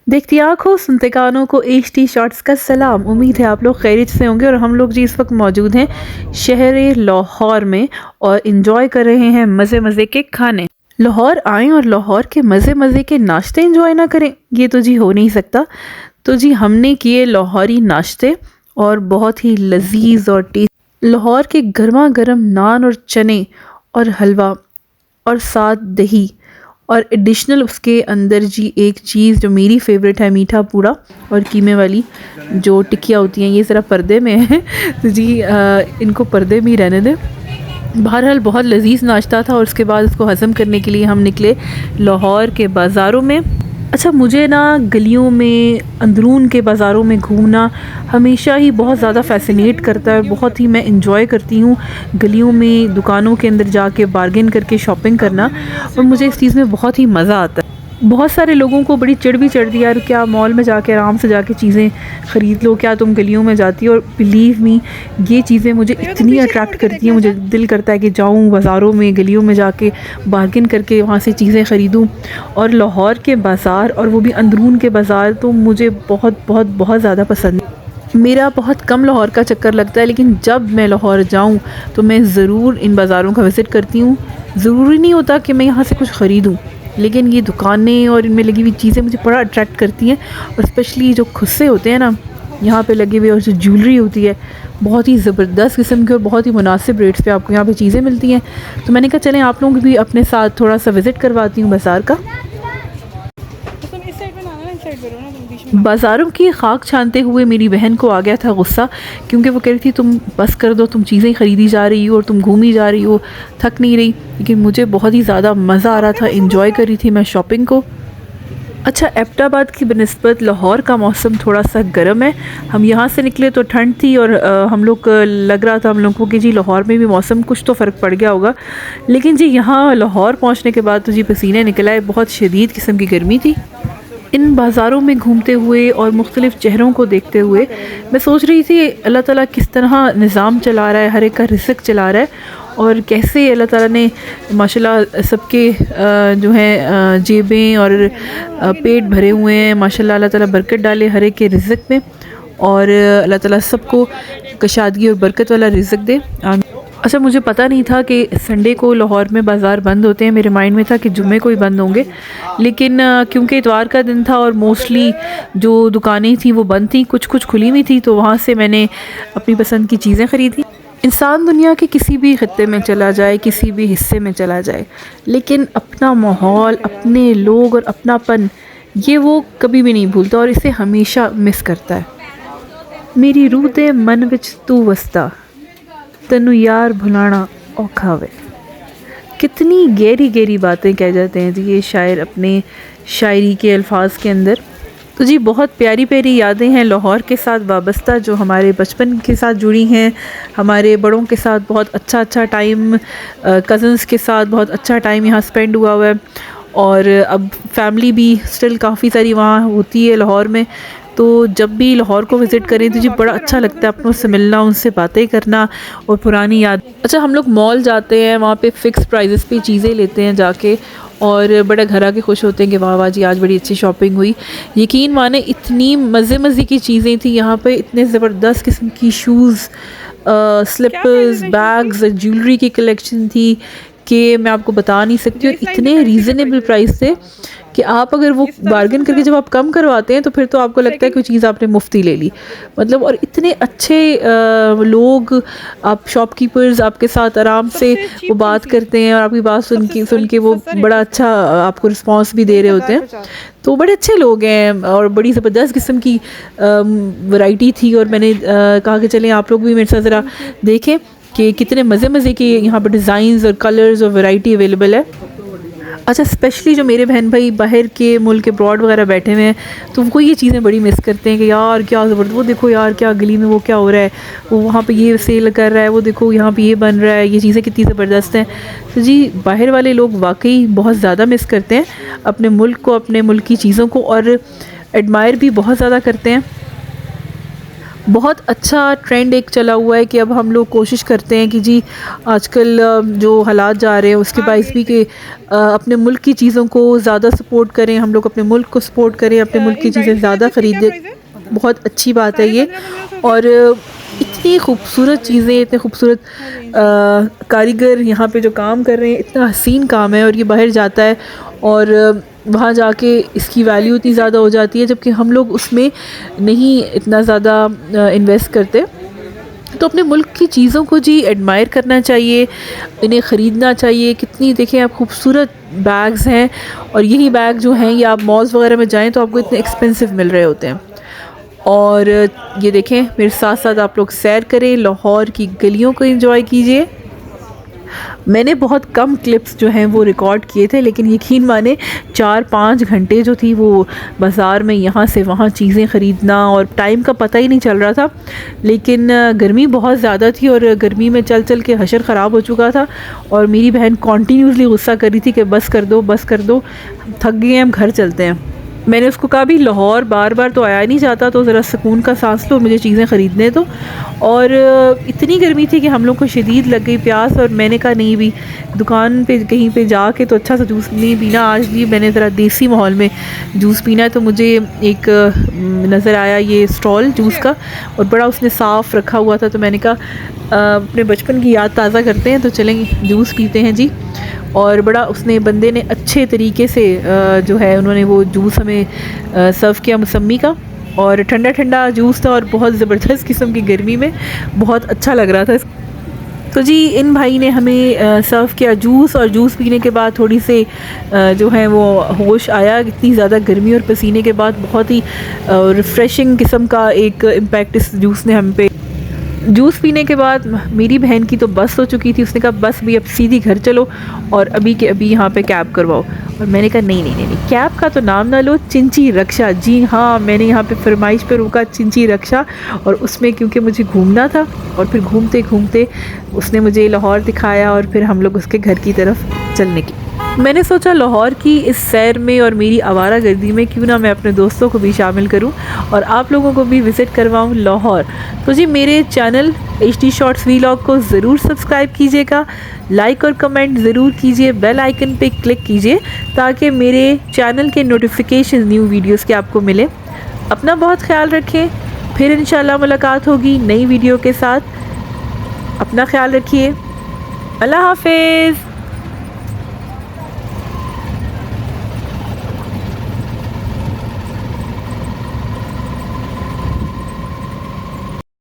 देखती आंखों सुनते कानों को एचटी शॉट्स का सलाम। उम्मीद है आप लोग खैरियत से होंगे और हम लोग जी इस वक्त मौजूद हैं शहर लाहौर में और इंजॉय कर रहे हैं मज़े मज़े के खाने। लाहौर आएँ और लाहौर के मज़े मज़े के नाश्ते इंजॉय ना करें, ये तो जी हो नहीं सकता। तो जी हमने किए लाहौरी नाश्ते और बहुत ही लजीज और टेस्ट। लाहौर के गर्मा गर्म नान और चने और हलवा और साथ दही और एडिशनल उसके अंदर जी एक चीज़ जो मेरी फेवरेट है, मीठा पूड़ा और कीमे वाली जो टिक्कियाँ होती हैं। ये ज़रा पर्दे में है तो जी इनको पर्दे में ही रहने दें। बहरहाल बहुत लजीज नाश्ता था और उसके बाद उसको हज़म करने के लिए हम निकले लाहौर के बाज़ारों में। अच्छा, मुझे ना गलियों में अंदरून के बाज़ारों में घूमना हमेशा ही बहुत ज़्यादा फ़ैसिनेट करता है। बहुत ही मैं इंजॉय करती हूँ गलियों में दुकानों के अंदर जाके बार्गेन करके शॉपिंग करना, और मुझे इस चीज़ में बहुत ही मज़ा आता है। बहुत सारे लोगों को बड़ी चिढ़ भी चढ़ती है, यार क्या मॉल में जाके आराम से जाके चीज़ें ख़रीद लो, क्या तुम गलियों में जाती हो। और बिलीव मी, ये चीज़ें मुझे इतनी अट्रैक्ट करती हैं, मुझे दिल करता है कि जाऊँ बाज़ारों में गलियों में जाके बार्गेन करके वहाँ से चीज़ें ख़रीदूँ। और लाहौर के बाज़ार और वो भी अंदरून के बाज़ार तो मुझे बहुत बहुत बहुत ज़्यादा पसंद है। मेरा बहुत कम लाहौर का चक्कर लगता है, लेकिन जब मैं लाहौर जाऊँ तो मैं ज़रूर इन बाज़ारों का विज़िट करती हूँ। ज़रूरी नहीं होता कि मैं यहाँ से कुछ ख़रीदूँ, लेकिन ये दुकानें और इनमें लगी हुई चीज़ें मुझे बड़ा अट्रैक्ट करती हैं। और स्पेशली जो खुस्से होते हैं ना यहाँ पे लगे हुए, और जो ज्वेलरी होती है बहुत ही ज़बरदस्त किस्म की और बहुत ही मुनासिब रेट्स पे आपको यहाँ पे चीज़ें मिलती हैं। तो मैंने कहा चलें आप लोगों को भी अपने साथ थोड़ा सा विज़िट करवाती हूँ बाज़ार का। बाज़ारों की खाक छानते हुए मेरी बहन को आ गया था गुस्सा, क्योंकि वो कह रही थी तुम बस कर दो, तुम चीज़ें ख़रीदी जा रही हो और तुम घूमी जा रही हो, थक नहीं रही। लेकिन मुझे बहुत ही ज़्यादा मज़ा आ रहा था, इंजॉय कर रही थी मैं शॉपिंग को। अच्छा, एबटाबाद की बनिस्बत लाहौर का मौसम थोड़ा सा गर्म है। हम यहाँ से निकले तो ठंड थी और हम लोग लग रहा था हम लोग को कि जी लाहौर में भी मौसम कुछ तो फ़र्क पड़ गया होगा, लेकिन जी यहाँ लाहौर पहुँचने के बाद तो जी पसीने निकल आए, बहुत शदीद किस्म की गर्मी थी। इन बाज़ारों में घूमते हुए और मुख्तलिफ़ चेहरों को देखते हुए मैं सोच रही थी अल्लाह ताला किस तरह निज़ाम चला रहा है, हर एक का रिज़्क़ चला रहा है, और कैसे अल्लाह ताला ने माशाल्लाह सबके जो हैं जेबें और पेट भरे हुए हैं। माशाल्लाह अल्लाह ताला बरकत डाले हर एक के रिज़्क़ में, और अल्लाह ताला सबको कशादगी और बरकत वाला रिज़्क़ दे। अच्छा, मुझे पता नहीं था कि संडे को लाहौर में बाज़ार बंद होते हैं। मेरे माइंड में था कि जुम्मे को ही बंद होंगे, लेकिन क्योंकि इतवार का दिन था और मोस्टली जो दुकानें थी वो बंद थी, कुछ कुछ खुली हुई थी, तो वहाँ से मैंने अपनी पसंद की चीज़ें ख़रीदी। इंसान दुनिया के किसी भी खित्ते में चला जाए, किसी भी हिस्से में चला जाए, लेकिन अपना माहौल, अपने लोग और अपनापन ये वो कभी भी नहीं भूलता और इसे हमेशा मिस करता है। मेरी रूह दे मन विच तू वसदा, तनु यार भुलाना औखा वे। कितनी गहरी गहरी बातें कह जाते हैं जी ये शायर अपने शायरी के अल्फाज के अंदर। तो जी बहुत प्यारी प्यारी यादें हैं लाहौर के साथ वाबस्ता, जो हमारे बचपन के साथ जुड़ी हैं। हमारे बड़ों के साथ बहुत अच्छा अच्छा टाइम, कज़न्स के साथ बहुत अच्छा टाइम यहाँ स्पेंड हुआ है, और अब फैमिली भी स्टिल काफ़ी सारी वहाँ होती है लाहौर में। तो जब भी लाहौर को विज़िट करें तो जी बड़ा अच्छा लगता है अपनों से मिलना, उनसे बातें करना और पुरानी याद। अच्छा, हम लोग मॉल जाते हैं, वहाँ पे फ़िक्स प्राइजेस पे चीज़ें लेते हैं जाके, और बड़ा घर आके खुश होते हैं कि वाह वाह जी आज बड़ी अच्छी शॉपिंग हुई। यकीन माने इतनी मज़े मज़े की चीज़ें थी यहाँ पे, इतने ज़बरदस्त किस्म की शूज़, स्लिपर्स, बैग्स, ज्वेलरी की कलेक्शन थी कि मैं आपको बता नहीं सकती। और इतने रीज़नेबल प्राइस थे कि आप अगर वो बार्गेन करके जब आप कम करवाते हैं तो फिर तो आपको लगता है कोई चीज़ आपने मुफ्ती ले ली, मतलब। और इतने अच्छे लोग, आप शॉपकीपर्स आपके साथ आराम से वो बात करते हैं और आपकी बात सुन के वो बड़ा अच्छा आपको रिस्पांस भी दे रहे होते हैं। तो बड़े अच्छे लोग हैं और बड़ी ज़बरदस्त किस्म की वैरायटी थी, और मैंने कहा कि चलें आप लोग भी मेरे साथ ज़रा देखें कि कितने मज़े मज़े के यहाँ पर डिज़ाइंस और कलर्स और वैरायटी अवेलेबल है। अच्छा, स्पेशली जो मेरे बहन भाई बाहर के मुल्क के ब्रॉड वगैरह बैठे हुए हैं, तो उनको ये चीज़ें बड़ी मिस करते हैं कि यार क्या ज़बरदस्त, वो देखो यार क्या गली में वो क्या हो रहा है, वो वहाँ पे ये सेल कर रहा है, वो देखो यहाँ पे ये बन रहा है, ये चीज़ें कितनी ज़बरदस्त हैं। तो जी बाहर वाले लोग वाकई बहुत ज़्यादा मिस करते हैं अपने मुल्क को, अपने मुल्क की चीज़ों को, और एडमायर भी बहुत ज़्यादा करते हैं। बहुत अच्छा ट्रेंड एक चला हुआ है कि अब हम लोग कोशिश करते हैं कि जी आजकल जो हालात जा रहे हैं उसके बायस भी कि अपने मुल्क की चीज़ों को ज़्यादा सपोर्ट करें, हम लोग अपने मुल्क को सपोर्ट करें, अपने मुल्क की चीज़ें ज़्यादा ख़रीदें। बहुत अच्छी बात है ये। और इतनी खूबसूरत चीज़ें, इतने खूबसूरत कारीगर यहाँ पे जो काम कर रहे हैं, इतना हसीन काम है और ये बाहर जाता है और वहाँ जाके इसकी वैल्यू इतनी ज़्यादा हो जाती है, जबकि हम लोग उसमें नहीं इतना ज़्यादा इन्वेस्ट करते। तो अपने मुल्क की चीज़ों को जी एडमायर करना चाहिए, इन्हें ख़रीदना चाहिए। कितनी देखें आप खूबसूरत बैग्स हैं और यही बैग जो हैं ये आप मॉल्स वगैरह में जाएं तो आपको इतने एक्सपेंसिव मिल रहे होते हैं। और ये देखें मेरे साथ साथ आप लोग सैर करें, लाहौर की गलियों को एंजॉय कीजिए। मैंने बहुत कम क्लिप्स जो हैं वो रिकॉर्ड किए थे, लेकिन यकीन माने 4-5 घंटे जो थी वो बाज़ार में यहाँ से वहाँ चीज़ें ख़रीदना और टाइम का पता ही नहीं चल रहा था। लेकिन गर्मी बहुत ज़्यादा थी और गर्मी में चल चल के हशर ख़राब हो चुका था और मेरी बहन कॉन्टीन्यूसली गुस्सा कर रही थी कि बस कर दो, बस कर दो, थक गए हैं, हम घर चलते हैं। मैंने उसको कहा भी लाहौर बार बार तो आया नहीं जाता, तो ज़रा सुकून का सांस लो, मुझे चीज़ें ख़रीदने दो। और इतनी गर्मी थी कि हम लोग को शदीद लग गई प्यास और मैंने कहा नहीं भी दुकान पे कहीं पे जाके तो अच्छा सा जूस नहीं पीना, आज भी मैंने ज़रा देसी माहौल में जूस पीना है। तो मुझे एक नज़र आया ये स्टॉल जूस का और बड़ा उसने साफ़ रखा हुआ था, तो मैंने कहा अपने बचपन की याद ताज़ा करते हैं, तो चलेंगे जूस पीते हैं जी। और बड़ा उसने बंदे ने अच्छे तरीके से जो है उन्होंने वो जूस हमें सर्व किया मौसमी का, और ठंडा ठंडा जूस था और बहुत ज़बरदस्त किस्म की गर्मी में बहुत अच्छा लग रहा था। तो जी इन भाई ने हमें सर्व किया जूस, और जूस पीने के बाद थोड़ी से जो है वो होश आया। इतनी ज़्यादा गर्मी और पसीने के बाद बहुत ही रिफ़्रेशिंग किस्म का एक इम्पैक्ट इस जूस ने हम पे। जूस पीने के बाद मेरी बहन की तो बस हो चुकी थी, उसने कहा बस भी अब सीधी घर चलो और अभी के अभी यहाँ पे कैब करवाओ। और मैंने कहा नहीं नहीं नहीं नहीं, कैब का तो नाम ना लो, चिंची रक्षा। जी हाँ, मैंने यहाँ पे फरमाइश पे रोका चिंची रक्षा, और उसमें क्योंकि मुझे घूमना था और फिर घूमते घूमते उसने मुझे लाहौर दिखाया और फिर हम लोग उसके घर की तरफ चलने की। मैंने सोचा लाहौर की इस सैर में और मेरी आवारा गर्दी में क्यों ना मैं अपने दोस्तों को भी शामिल करूं और आप लोगों को भी विज़िट करवाऊं लाहौर। तो जी मेरे चैनल HD शॉर्ट्स व्लॉग को ज़रूर सब्सक्राइब कीजिएगा, लाइक और कमेंट ज़रूर कीजिए, बेल आइकन पे क्लिक कीजिए ताकि मेरे चैनल के नोटिफिकेशन न्यू वीडियोज़ के आपको मिले। अपना बहुत ख्याल रखें, फिर इंशाल्लाह मुलाकात होगी नई वीडियो के साथ। अपना ख्याल रखिए, अल्लाह हाफिज़।